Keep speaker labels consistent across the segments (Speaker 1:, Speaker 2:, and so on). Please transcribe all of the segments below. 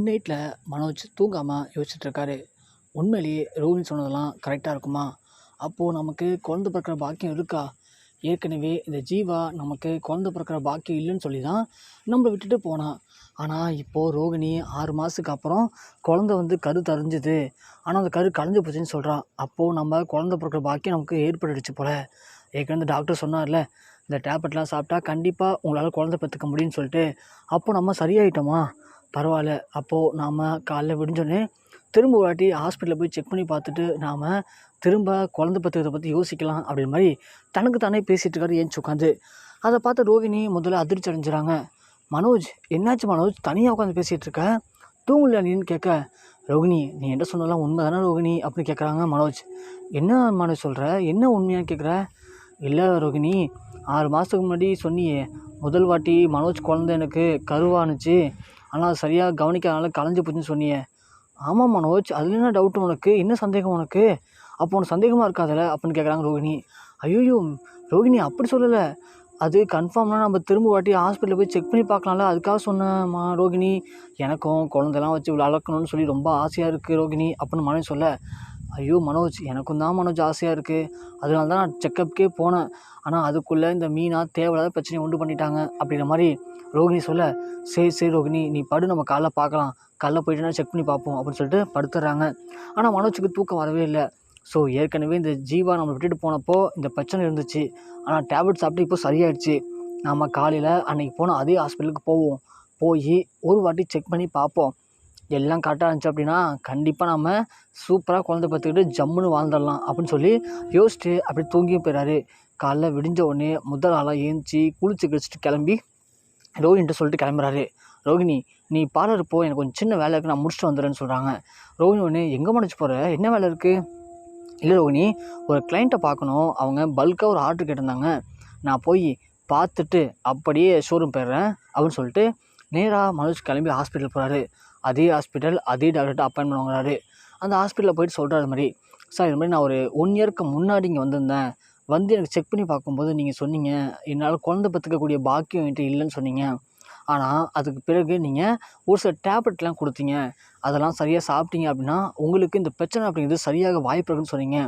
Speaker 1: நைட்டில் மனோஜ் தூங்காமல் யோசிச்சுட்டு இருக்காரு. உண்மையிலேயே ரோஹிணி சொன்னதெல்லாம் கரெக்டாக இருக்குமா? அப்போது நமக்கு குழந்தை பிறக்கிற பாக்கியம் இருக்கா? ஏற்கனவே இந்த ஜீவா நமக்கு குழந்தை பிறக்கிற பாக்கியம் இல்லைன்னு சொல்லி தான் நம்மளை விட்டுட்டு போனான். ஆனால் இப்போது ரோகிணி 6 மாதத்துக்கு அப்புறம் குழந்தை கரு தரிஞ்சுது. ஆனால் அந்த கரு கலைஞ்சு போச்சுன்னு சொல்கிறான். அப்போது நம்ம குழந்தை பிறக்கிற பாக்கியம் நமக்கு ஏற்பட்டுடுச்சு போல். ஏற்கனவே இந்த டாக்டர் சொன்னார்ல, இந்த டேப்லெட்லாம் சாப்பிட்டா கண்டிப்பாக உங்களால் குழந்தை பெற்றுக்க முடியும்னு சொல்லிட்டு. அப்போது நம்ம சரியாயிட்டோமா? பரவாயில்ல. அப்போது நாம் காலைல விடிஞ்சோடனே திரும்ப ஒரு வாட்டி ஹாஸ்பிட்டலில் போய் செக் பண்ணி பார்த்துட்டு நாம் திரும்ப குழந்தை பெற்றுக்கிறத பற்றி யோசிக்கலாம் அப்படின்ற மாதிரி தனக்கு தானே பேசிகிட்டு இருக்காரு ஏஞ்சி உட்காந்து. அதை பார்த்து ரோகிணி முதல்ல அதிர்ச்சி அடைஞ்சிறாங்க. மனோஜ், என்னாச்சு மனோஜ், தனியாக உட்காந்து பேசிகிட்டு இருக்க, தூங்கலையா நீன்னு கேட்க, ரோகிணி நீ என்ன சொன்னதெல்லாம் உண்மை தானே ரோகிணி அப்படின்னு கேட்குறாங்க மனோஜ். என்ன மனோஜ் சொல்கிற, என்ன உண்மையான்னு கேட்குற? இல்லை ரோகிணி, 6 மாதத்துக்கு முன்னாடி சொன்னியே முதல் வாட்டி மனோஜ் குழந்தை எனக்கு கருவானுச்சு, ஆனால் அது சரியாக கவனிக்காதனால கலைஞ்சு போச்சுன்னு சொன்னியே. ஆமாம் மனோஜ், அதில் என்ன டவுட்டு உனக்கு, என்ன சந்தேகம் உனக்கு? அப்போ உனக்கு சந்தேகமாக இருக்காதில்ல அப்படின்னு கேட்குறாங்க ரோகிணி. ஐயோ ரோகிணி, அப்படி சொல்லலை, அது கன்ஃபார்ம்னா நம்ம திரும்ப வாட்டி ஹாஸ்பிட்டலில் போய் செக் பண்ணி பார்க்கலாம்ல, அதுக்காக சொன்னேம்மா ரோகிணி. எனக்கும் குழந்தைலாம் வச்சு வளர்க்கணும்னு சொல்லி ரொம்ப ஆசையாக இருக்குது ரோகிணி அப்படின்னு மனோஜ் சொல்ல. ஐயோ மனோஜ், எனக்கும் தான் மனோஜ் ஆசையாக இருக்குது, அதனால தான் நான் செக்கப்புக்கே போனேன். ஆனால் அதுக்குள்ளே இந்த மீனா தேவையில்லாத பிரச்சனையை உண்டு பண்ணிட்டாங்க அப்படிங்கிற மாதிரி ரோகிணி சொல்ல. சரி ரோகிணி, நீ படு, நம்ம காலைல பார்க்கலாம், காலைல போயிட்டுனா செக் பண்ணி பார்ப்போம் அப்படின்னு சொல்லிட்டு படுத்துடுறாங்க. ஆனால் மனோஜுக்கு தூக்கம் வரவே இல்லை. ஸோ ஏற்கனவே இந்த ஜீவா நம்ம விட்டுட்டு போனப்போ இந்த பிரச்சனை இருந்துச்சு. ஆனால் டேப்லெட் சாப்பிட்டு இப்போ சரியாயிடுச்சு. நம்ம காலையில் அன்றைக்கி போனால் அதே ஹாஸ்பிட்டலுக்கு போவோம், போய் ஒரு வாட்டி செக் பண்ணி பார்ப்போம். எல்லாம் கரெக்டாக இருந்துச்சு அப்படின்னா கண்டிப்பாக நம்ம சூப்பராக குழந்தை பார்த்துக்கிட்டு ஜம்முன்னு வாழ்ந்துடலாம் அப்படின்னு சொல்லி யோசிச்சுட்டு அப்படியே தூங்கியும் போயிடாரு. காலைல விடிஞ்ச உடனே முதல் ஆளாக ஏஞ்சி குளிச்சு கிழிச்சிட்டு கிளம்பி ரோஹினிட்ட சொல்லிட்டு கிளம்புறாரு. ரோஹிணி, நீ பார்லர் போ, எனக்கு கொஞ்சம் சின்ன வேலை இருக்குது, நான் முடிச்சுட்டு வந்துடுறேன்னு சொல்கிறாங்க. ரோஹினி ஒன்று, எங்கே மனோஜ் போகிற, என்ன வேலை இருக்குது? இல்லை ரோஹினி, ஒரு கிளைண்ட்டை பார்க்கணும், அவங்க பல்காக ஒரு ஆர்டர் கேட்டிருந்தாங்க, நான் போய் பார்த்துட்டு அப்படியே ஷோரூம் போயிடுறேன் அப்படின்னு சொல்லிட்டு நேராக மனோஜ் கிளம்பி ஹாஸ்பிட்டல் போகிறாரு. அதே ஹாஸ்பிட்டல் அதே டாக்டர்கிட்ட அப்பாயின்மெண்ட் வாங்குறாரு. அந்த ஹாஸ்பிட்டலில் போயிட்டு சொல்கிறாரு, இது மாதிரி சார், இது மாதிரி நான் ஒரு 1 இயருக்கு முன்னாடி இங்கே வந்திருந்தேன், எனக்கு செக் பண்ணி பார்க்கும்போது நீங்கள் சொன்னீங்க என்னால் குழந்தை பெற்றுக்கக்கூடிய பாக்கியம் என்கிட்ட இல்லைன்னு சொன்னீங்க. ஆனால் அதுக்கு பிறகு நீங்கள் ஒரு சில டேப்லெட்லாம் கொடுத்தீங்க, அதெல்லாம் சரியாக சாப்பிட்டீங்க அப்படின்னா உங்களுக்கு இந்த பிரச்சனை அப்படிங்கிறது சரியாக வாய்ப்பு இருக்குன்னு சொன்னீங்க.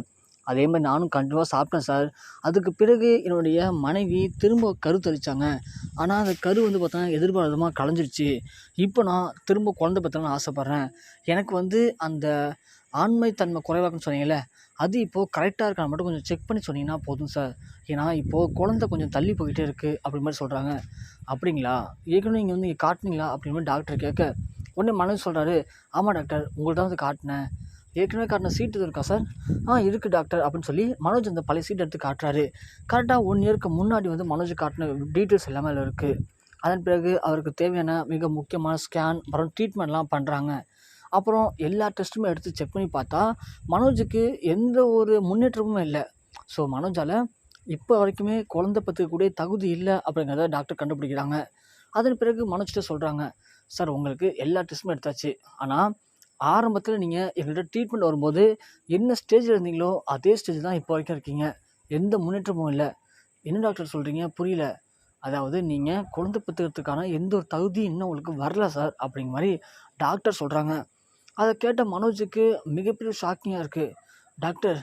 Speaker 1: அதே மாதிரி நானும் கண்டிப்பாக சாப்பிட்டேன் சார். அதுக்கு பிறகு என்னுடைய மனைவி திரும்ப கரு தரித்தாங்க. ஆனால் அந்த கரு பார்த்தோன்னா எதிர்பாராதமாக கலைஞ்சிருச்சு. இப்போ நான் திரும்ப குழந்தை பெற்றணும்னு ஆசைப்பட்றேன். எனக்கு அந்த ஆண்மைத்தன்மை குறைவாக்குன்னு சொன்னீங்கல்ல, அது இப்போது கரெக்டாக இருக்கான்னு மட்டும் கொஞ்சம் செக் பண்ணி சொன்னீங்கன்னா போதும் சார். ஏன்னா இப்போது குழந்தை கொஞ்சம் தள்ளி போய்கிட்டே இருக்குது அப்படி மாதிரி சொல்கிறாங்க. அப்படிங்களா, ஏற்கனவே நீங்கள் இங்கே காட்டினீங்களா அப்படின்னு மாதிரி டாக்டர் கேட்க, உடனே மனோஜ் சொல்கிறாரு, ஆமாம் டாக்டர், உங்கள்ட்ட தான் காட்டினேன். ஏற்கனவே காட்டின சீட்டு இது இருக்கா சார்? இருக்குது டாக்டர் அப்படின்னு சொல்லி மனோஜ் அந்த பழைய சீட் எடுத்து காட்டுறாரு. கரெக்டாக 1 இயருக்கு முன்னாடி மனோஜ் காட்டின டீட்டெயில்ஸ் எல்லாமே அதில் இருக்குது. அதன் பிறகு அவருக்கு தேவையான மிக முக்கியமான ஸ்கேன் அப்புறம் ட்ரீட்மெண்ட்லாம் பண்ணுறாங்க. அப்புறம் எல்லா டெஸ்ட்டுமே எடுத்து செக் பண்ணி பார்த்தா மனோஜுக்கு எந்த ஒரு முன்னேற்றமும் இல்லை. ஸோ மனோஜால் இப்போ வரைக்குமே குழந்தை பெற்றுக்கக்கூடிய தகுதி இல்லை அப்படிங்கிறத டாக்டர் கண்டுபிடிக்கிறாங்க. அதன் பிறகு மனோஜ்கிட்ட சொல்கிறாங்க, சார் உங்களுக்கு எல்லா டெஸ்ட்டுமே எடுத்தாச்சு, ஆனால் ஆரம்பத்தில் நீங்கள் எங்கள்கிட்ட ட்ரீட்மெண்ட் வரும்போது என்ன ஸ்டேஜில் இருந்தீங்களோ அதே ஸ்டேஜ் தான் இப்போ வரைக்கும் இருக்கீங்க, எந்த முன்னேற்றமும் இல்லை. என்ன டாக்டர் சொல்கிறீங்க, புரியல? அதாவது நீங்கள் குழந்தை பெற்றுக்கிறதுக்கான எந்த ஒரு தகுதியும் இன்னும் உங்களுக்கு வரல சார் அப்படிங்கிற மாதிரி டாக்டர் சொல்கிறாங்க. அதை கேட்ட மனோஜுக்கு மிகப்பெரிய ஷாக்கிங்காக இருக்குது. டாக்டர்,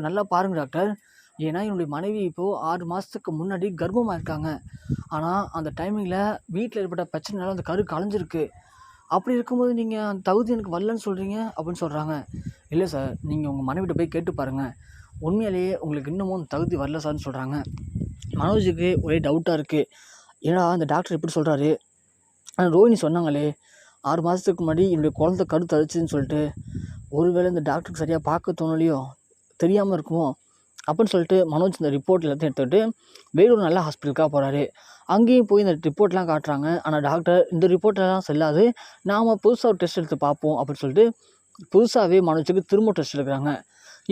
Speaker 1: நல்லா பாருங்கள் டாக்டர், ஏன்னா என்னுடைய மனைவி இப்போது 6 மாதத்துக்கு முன்னாடி கர்ப்பமாக இருக்காங்க. ஆனால் அந்த டைமிங்கில் வீட்டில் ஏற்பட்ட பிரச்சனைனால அந்த கரு கலைஞ்சிருக்கு. அப்படி இருக்கும்போது நீங்கள் அந்த தகுதி எனக்கு வரலன்னு சொல்கிறீங்க அப்படின்னு சொல்கிறாங்க. இல்லை சார், நீங்கள் உங்கள் மனைவிட்ட போய் கேட்டு பாருங்கள், உண்மையிலேயே உங்களுக்கு இன்னமும் அந்த தகுதி வரல சார்னு சொல்கிறாங்க. மனோஜுக்கு ஒரே டவுட்டாக இருக்குது. ஏன்னா அந்த டாக்டர் எப்படி சொல்கிறாரு, ரோஹிணி சொன்னாங்களே 6 மாதத்துக்கு முன்னாடி என்னுடைய குழந்தை கரு தரிச்சுன்னு சொல்லிட்டு, ஒருவேளை இந்த டாக்டருக்கு சரியாக பார்க்க தோணலையோ, தெரியாமல் இருக்குமோ அப்படின்னு சொல்லிட்டு மனோஜ் இந்த ரிப்போர்ட் எல்லாத்தையும் எடுத்துக்கிட்டு வேறொரு நல்ல ஹாஸ்பிட்டலுக்காக போகிறாரு. அங்கேயும் போய் இந்த ரிப்போர்ட்லாம் காட்டுறாங்க. ஆனால் டாக்டர், இந்த ரிப்போர்ட்டெல்லாம் செல்லாது, நாம் புதுசாக ஒரு டெஸ்ட் எடுத்து பார்ப்போம் அப்படின்னு சொல்லிட்டு புதுசாகவே மனோஜுக்கு திரும்ப டெஸ்ட் எடுக்கிறாங்க.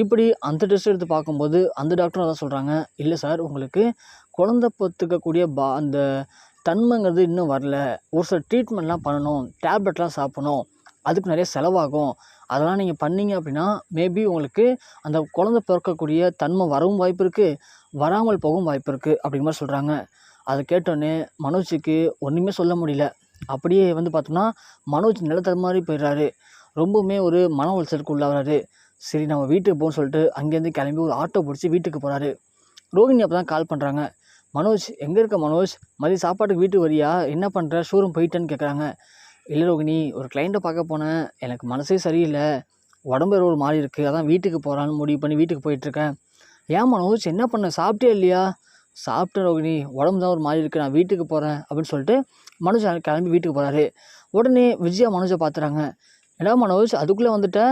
Speaker 1: இப்படி அந்த டெஸ்ட் எடுத்து பார்க்கும்போது அந்த டாக்டரும் அதான் சொல்கிறாங்க, இல்லை சார், உங்களுக்கு குழந்தை பெற்றுக்கக்கூடிய அந்த தன்மைங்கிறது இன்னும் வரல, ஒரு சில ட்ரீட்மெண்ட்லாம் பண்ணணும், டேப்லெட்லாம் சாப்பிடணும், அதுக்கு நிறைய செலவாகும், அதெல்லாம் நீங்கள் பண்ணீங்க அப்படின்னா மேபி உங்களுக்கு அந்த குழந்தை பிறக்கக்கூடிய தன்மை வரவும் வாய்ப்பு இருக்குது, வராமல் போகவும் வாய்ப்பு இருக்குது அப்படிங்கிற மாதிரி சொல்கிறாங்க. அதை கேட்டோடனே மனோஜுக்கு ஒன்றுமே சொல்ல முடியல. அப்படியே வந்து பார்த்தோம்னா மனோஜ் நிலத்தடுமாறி போயிடுறாரு. ரொம்பவுமே ஒரு மன உளைச்சலுக்கு உள்ளாகுறாரு. சரி நம்ம வீட்டுக்கு போகணும்னு சொல்லிட்டு அங்கேருந்து கிளம்பி ஒரு ஆட்டோ பிடிச்சி வீட்டுக்கு போகிறாரு. ரோகிணி அப்போ தான் கால் பண்ணுறாங்க. மனோஜ் எங்கே இருக்க மனோஜ்? மதியம் சாப்பாட்டுக்கு வீட்டுக்கு வரியா? என்ன பண்ணுற? ஷோரூம் போயிட்டேன்னு கேட்குறாங்க. இல்லை ரோகிணி, ஒரு கிளைண்ட்டை பார்க்க போனேன். எனக்கு மனசே சரியில்லை. உடம்பு ஏதோ ஒரு மாதிரி இருக்குது. அதான் வீட்டுக்கு போகலான்னு முடிவு பண்ணி வீட்டுக்கு போயிட்டுருக்கேன். ஏன் மனோஜ், என்ன பண்ண? சாப்பிட்டே இல்லையா? சாப்பிட்டேன் ரோகிணி, உடம்பு தான் ஒரு மாதிரி இருக்குது, நான் வீட்டுக்கு போகிறேன் அப்படின்னு சொல்லிட்டு மனோஜ் கிளம்பி வீட்டுக்கு போகிறாரு. உடனே விஜயா மனோஜை பார்த்துறாங்க. என்னடா மனோஜ், அதுக்குள்ளே வந்துட்ட?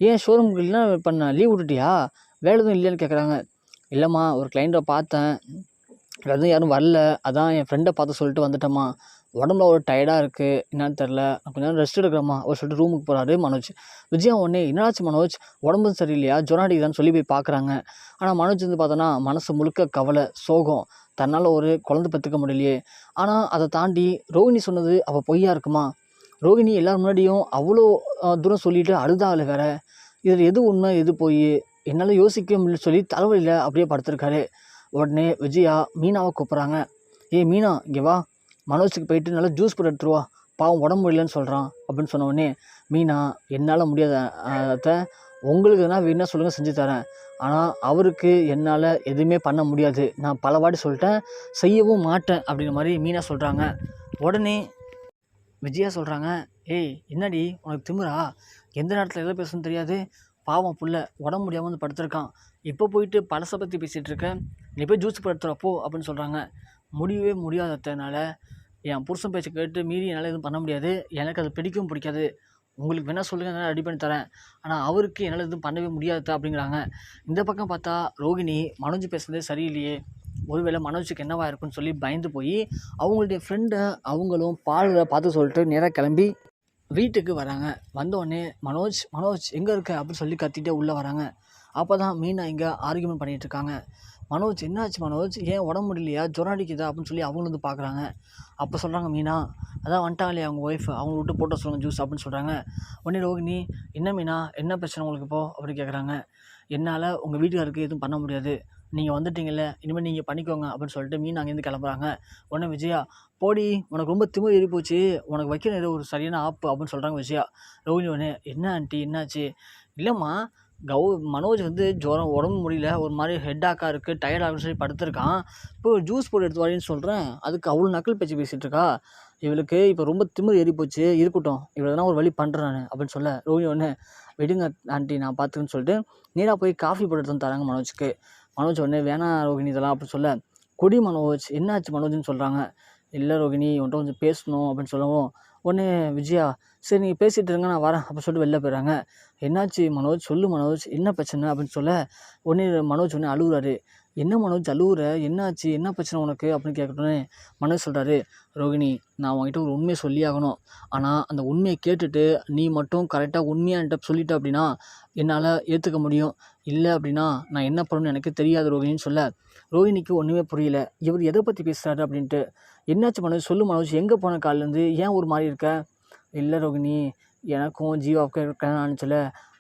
Speaker 1: ஏன் ஷோரூமுக்கு இல்லைன்னா பண்ண லீவ் விட்டுட்டியா? வேலை எதுவும் இல்லையான்னு கேட்குறாங்க. இல்லைம்மா, ஒரு கிளைண்ட்டை பார்த்தேன், எதுவும் யாரும் வரல, அதான் என் ஃப்ரெண்டை பார்த்து சொல்லிட்டு வந்துட்டேம்மா. உடம்புல ஒரு டயர்டாக இருக்குது, என்னன்னு தெரில, நான் கொஞ்ச நேரம் ரெஸ்ட் எடுக்கிறேம்மா அவர் சொல்லிட்டு ரூமுக்கு போகிறாரு மனோஜ். விஜயா உடனே என்னாச்சு மனோஜ், உடம்பு சரியில்லையா, ஜுரம் அடிக்குதான்னு சொல்லி போய் பார்க்குறாங்க. ஆனால் மனோஜ் வந்து பார்த்தோன்னா மனசு முழுக்க கவலை, சோகம். தன்னால் ஒரு குழந்தை பெற்றுக்க முடியலையே. ஆனால் அதை தாண்டி ரோகிணி சொன்னது அவள் பொய்யா இருக்குமா? ரோகிணி எல்லாரும் முன்னாடியும் அவ்வளோ தூரம் சொல்லிட்டு அழுதாவில் வேற. இதில் எது உண்மை எது போய் என்னால் யோசிக்க முடியல சொல்லி தலைவலியில் அப்படியே படுத்திருக்காரு. உடனே விஜயா மீனாவை கூப்பிட்றாங்க. ஏய் மீனா, இங்கே வா, மனோஜுக்கு போயிட்டு நல்லா ஜூஸ் போட்டு எடுத்துருவா, பாவம் உடம்பு முடியலன்னு சொல்கிறான் அப்படின்னு சொன்ன உடனே, மீனா என்னால் முடியாத அத்தை, உங்களுக்கு எதனா வேணா சொல்லுங்கள் செஞ்சு தரேன். ஆனால் அவருக்கு என்னால் எதுவுமே பண்ண முடியாது, நான் பல வாட்டி சொல்லிட்டேன், செய்யவும் மாட்டேன் அப்படிங்கிற மாதிரி மீனா சொல்கிறாங்க. உடனே விஜயா சொல்கிறாங்க. ஏய் என்னடி உனக்கு திமிரா? எந்த நேரத்தில் எதை பேசணும்னு தெரியாது. பாவம் புள்ள உடம்பு முடியாமல் வந்து படுத்திருக்கான், இப்போ போயிட்டு பழசை பற்றி பேசிகிட்டு இருக்கேன், நீ போய் ஜூஸ் படுத்துறப்போ அப்படின்னு சொல்கிறாங்க. முடியவே முடியாத அத்தனால என் புருஷன் பேச்சை கேட்டு மீறி என்னால் எதுவும் பண்ண முடியாது, எனக்கு அது பிடிக்கவும் பிடிக்காது, உங்களுக்கு வேணால் சொல்லுங்கள், என்னால் ரெடி பண்ணி தரேன், ஆனால் அவருக்கு என்னால் எதுவும் பண்ணவே முடியாது அப்படிங்கிறாங்க. இந்த பக்கம் பார்த்தா ரோகிணி மனோஜ் பேசுனதே சரியில்லையே, ஒருவேளை மனோஜுக்கு என்னவா இருக்குன்னு சொல்லி பயந்து போய் அவங்களுடைய ஃப்ரெண்டை அவங்களும் பாலில் பார்த்து சொல்லிட்டு நேராக கிளம்பி வீட்டுக்கு வராங்க. வந்தோடனே மனோஜ் மனோஜ் எங்கே இருக்க அப்படின்னு சொல்லி கத்திட்டே உள்ளே வராங்க. அப்போ தான் மீனா இங்கே ஆர்கியூமெண்ட் பண்ணிகிட்டு இருக்காங்க. மனோஜ் என்னாச்சு மனோஜ், ஏன் உடம்பு முடியலையா, ஜுரம் அடிக்குதா அப்படின்னு சொல்லி அவங்களும் வந்து பார்க்குறாங்க. அப்போ சொல்கிறாங்க மீனா, அதான் வந்துட்டாங்க இல்லையா அவங்க ஒய்ஃப், அவங்க விட்டு போட்ட சொல்லுங்கள் ஜூஸ் அப்படின்னு சொல்கிறாங்க. உடனே ரோகிணி, என்ன மீனா என்ன பிரச்சனை உங்களுக்கு இப்போ அப்படின்னு கேட்குறாங்க. என்னால் உங்கள் வீட்டுக்காருக்கு எதுவும் பண்ண முடியாது, நீங்கள் வந்துட்டீங்கல்ல, இனிமேல் நீங்கள் பண்ணிக்கோங்க அப்படின்னு சொல்லிட்டு மீன் அங்கேருந்து கிளம்புறாங்க. உடனே விஜயா, போடி உனக்கு ரொம்ப திமிர் ஏறி போச்சு, உனக்கு வைக்கிற ஏதோ ஒரு சரியான ஆப்பு அப்படின்னு சொல்கிறாங்க விஜயா. ரோகிணி உடனே, என்ன ஆண்டி என்னாச்சு? இல்லைம்மா, மனோஜ் வந்து ஜுரம், உடம்பு முடியல, ஒரு மாதிரி ஹெட்டாக்காக இருக்குது, டயர்டாகுன்னு சொல்லி படுத்திருக்கான், இப்போ ஜூஸ் போட்டு எடுத்து வரேன்னு சொல்கிறேன், அதுக்கு அவ்வளோ நக்கல் பேச்சு பேசிகிட்டு இருக்கா. இவளுக்கு இப்போ ரொம்ப திமிர் ஏறி போச்சு, இருக்கட்டும், இவ்வளோ தான் ஒரு வழி பண்ணுறேன் நான் அப்படின்னு சொல்ல, ரோஹிணி ஒன்று விடுங்க ஆண்டி நான் பார்த்துக்குன்னு சொல்லிட்டு நேராக போய் காஃபி போட்டு எடுத்து வந்து தராங்க மனோஜுக்கு. மனோஜ் உடனே வேணாம் ரோகிணி இதெல்லாம் அப்படின்னு சொல்ல, குடி மனோஜ், என்னாச்சு மனோஜ்னு சொல்கிறாங்க. இல்லை ரோகிணி உன்ட்ட கொஞ்சம் பேசணும் அப்படின்னு சொல்லவும், உடனே விஜயா, சரி நீங்கள் பேசிகிட்டு இருங்க நான் வரேன் அப்படின்னு சொல்லிட்டு வெளில போயிடுறாங்க. என்னாச்சு மனோஜ், சொல்லு மனோஜ், என்ன பிரச்சனை அப்படின்னு சொல்ல, உடனே மனோஜ் உடனே அழுகுறாரு. என்ன மனோஜ் அழுகுற, என்னாச்சு, என்ன பிரச்சனை உனக்கு அப்படின்னு கேட்கட்டோன்னே மனோஜ் சொல்கிறாரு. ரோகிணி, நான் உங்ககிட்ட ஒரு உண்மையை சொல்லி ஆகணும், ஆனால் அந்த உண்மையை கேட்டுட்டு நீ மட்டும் கரெக்டாக உண்மையாக என்கிட்ட சொல்லிட்ட அப்படின்னா என்னால் ஏற்றுக்க முடியும், இல்லை அப்படின்னா நான் என்ன பண்ணணும்னு எனக்கு தெரியாது ரோகிணின்னு சொல்ல, ரோகிணிக்கு ஒன்றுமே புரியல, இவர் எதை பற்றி பேசுகிறாரு அப்படின்ட்டு. என்னாச்சு மனோஜ், சொல்லு மனோஜ், எங்கே போன காலிலேருந்து, ஏன் ஒரு மாதிரி இருக்க? இல்லை ரோகிணி, எனக்கும் ஜீவாவுக்கும் கல்யாணம் ஆனிச்சுல,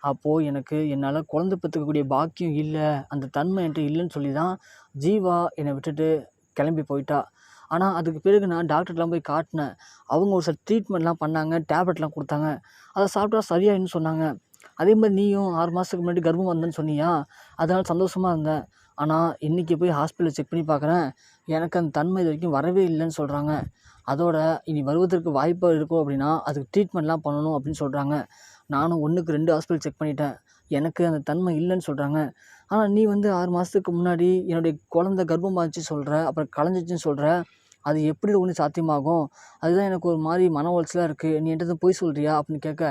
Speaker 1: அப்போது எனக்கு என்னால் குழந்தை பெற்றுக்கக்கூடிய பாக்கியம் இல்லை, அந்த தன்மை என்கிட்ட இல்லைன்னு சொல்லி தான் ஜீவா என்னை விட்டுட்டு கிளம்பி போயிட்டா. ஆனால் அதுக்கு பிறகு நான் டாக்டர்லாம் போய் காட்டினேன், அவங்க ஒரு சில ட்ரீட்மெண்ட்லாம் பண்ணாங்க, டேப்லெட்லாம் கொடுத்தாங்க, அதை சாப்பிட்டா சரியாயின்னு சொன்னாங்க. அதே மாதிரி நீயும் 6 மாதத்துக்கு முன்னாடி கர்ப்பம் வந்தேன்னு சொன்னியா, அதனால் சந்தோஷமாக இருந்தேன். ஆனால் இன்றைக்கி போய் ஹாஸ்பிட்டலில் செக் பண்ணி பார்க்குறேன், எனக்கு அந்த தன்மை இது வரைக்கும் வரவே இல்லைன்னு சொல்கிறாங்க. அதோட இனி வருவதற்கு வாய்ப்பு இருக்கும் அப்படின்னா அதுக்கு ட்ரீட்மெண்ட்லாம் பண்ணணும் அப்படின்னு சொல்கிறாங்க. நானும் 1க்கு 2 ஹாஸ்பிட்டல் செக் பண்ணிட்டேன், எனக்கு அந்த தன்மை இல்லைன்னு சொல்கிறாங்க. ஆனால் நீ வந்து 6 மாதத்துக்கு முன்னாடி என்னுடைய குழந்தை கர்ப்பமாச்சு சொல்கிற, அப்புறம் கலைஞ்சிச்சின்னு சொல்கிற, அது எப்படி ஒன்று சாத்தியமாகும்? அதுதான் எனக்கு ஒரு மாதிரி மன உளைச்சலாக இருக்குது, நீ என்கிட்ட போய் சொல்கிறியா அப்படின்னு கேட்க,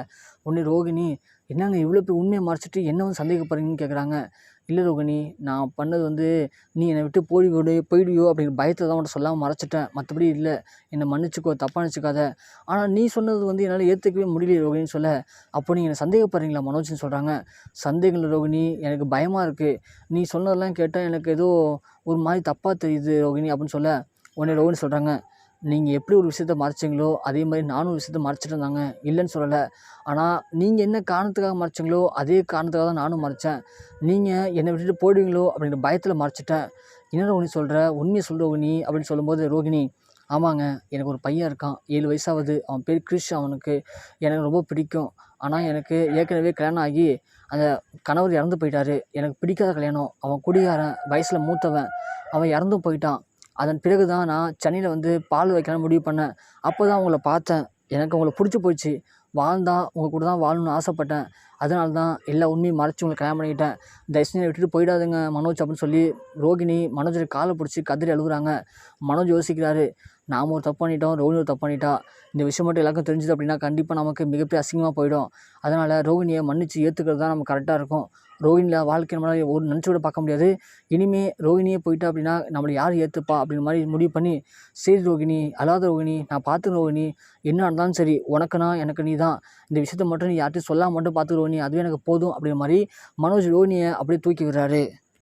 Speaker 1: உடனே ரோகிணி, என்னங்க இவ்வளோ போய் உண்மையை மறைச்சிட்டு என்ன வந்து சந்தேகப்படுறீங்கன்னு கேட்குறாங்க. இல்லை ரோகிணி, நான் பண்ணது வந்து நீ என்னை விட்டு போயிடுவியோ அப்படிங்கிற பயத்தை தான் உன்ட்ட சொல்லாமல் மறைச்சிட்டேன், மற்றபடி இல்லை, என்னை மன்னிச்சிக்கோ, தப்பாக நினச்சிக்காத. ஆனால் நீ சொன்னது வந்து என்னால் ஏற்றுக்கவே முடியல ரோகிணின்னு சொல்ல, அப்போ நீங்கள் என்னை சந்தேகப்படுறீங்களா மனோஜ்னு சொல்கிறாங்க. சந்தேகம் இல்லை ரோகிணி, எனக்கு பயமாக இருக்குது, நீ சொன்னதெல்லாம் கேட்டால் எனக்கு ஏதோ ஒரு மாதிரி தப்பாக தெரியுது ரோகிணி அப்படின்னு சொல்ல, உடனே ரோகிணி சொல்கிறாங்க, நீங்கள் எப்படி ஒரு விஷயத்த மறைச்சிங்களோ அதே மாதிரி நானும் ஒரு விஷயத்த மறைச்சிட்டு இருந்தாங்க, இல்லைன்னு சொல்லலை, ஆனால் நீங்கள் என்ன காரணத்துக்காக மறைச்சிங்களோ அதே காரணத்துக்காக தான் நானும் மறைச்சேன், நீங்கள் என்னை விட்டுட்டு போயிடுவீங்களோ அப்படிங்கிற பயத்தில் மறைச்சிட்டேன், என்ன ரோகிணி சொல்கிற, உண்மையை சொல்கிற ரோகிணி அப்படின்னு சொல்லும்போது, ரோகிணி ஆமாங்க. எனக்கு ஒரு பையன் இருக்கான். 7 வயசாகுது. அவன் பேர் கிரிஷ். அவனுக்கு எனக்கு ரொம்ப பிடிக்கும். ஆனா, எனக்கு ஏற்கனவே கல்யாணம் ஆகி, அந்த கணவர் இறந்து போயிட்டாரு. எனக்கு பிடிக்காத கல்யாணம். அவன் குடிகாரன், வயசுல மூத்தவன். அவன் இறந்தும் போயிட்டான். அதன் பிறகு தான் நான் சென்னையில வந்து பால் வைக்கலான்னு முடிவு பண்ணேன். அப்போ தான் உங்கள பார்த்தேன். எனக்கு உங்கள புடிச்சு போச்சு. வாழ்ந்தா உங்க கூட தான் வாழணும்னு ஆசைப்பட்டேன். அதனால தான் எல்லா உண்மையும் மறைச்சு உங்களுக்கு கல்யாணம் பண்ணிக்கிட்டேன். தயவு செஞ்சு என்னை விட்டுட்டு போயிடாதீங்க மனோஜ் அப்படின்னு சொல்லி ரோகிணி மனோஜோட காலை பிடிச்சி கதறி அழுகுறாங்க. மனோஜ் யோசிக்கிறாரு. நாம ஒரு தப்பு பண்ணிட்டோம். ரோகிணி ஒரு தப்பு பண்ணிட்டா. இந்த விஷயம் மட்டும் எல்லாருக்கும் தெரிஞ்சுது அப்படின்னா கண்டிப்பாக நமக்கு மிகப்பெரிய அசிங்கமாக போயிடும். அதனால் ரோகிணியை மன்னிச்சு ஏற்றுக்கிறது தான் நமக்கு கரெக்டாக இருக்கும். ரோகிணியில் வாழ்க்கை நம்மளால் ஒரு நினச்சி கூட பார்க்க முடியாது. இனிமே ரோகிணியே போயிட்டா அப்படின்னா நம்மளை யார் ஏற்றுப்பா அப்படின்ற மாதிரி முடிவு பண்ணி, சரி ரோகிணி, அழாத ரோகிணி, நான் பார்த்துக்கிறேன் ரோகிணி, என்ன நடந்தாலும் சரி உனக்குனா எனக்கு நீ தான். இந்த விஷயத்த மட்டும் நீ யார்கிட்டையும் சொல்லாம மட்டும் பார்த்துக்க ரோகிணி, அதுவே எனக்கு போதும் அப்படிங்கிற மாதிரி மனோஜ் ரோகிணியை அப்படியே தூக்கி விடுறாரு.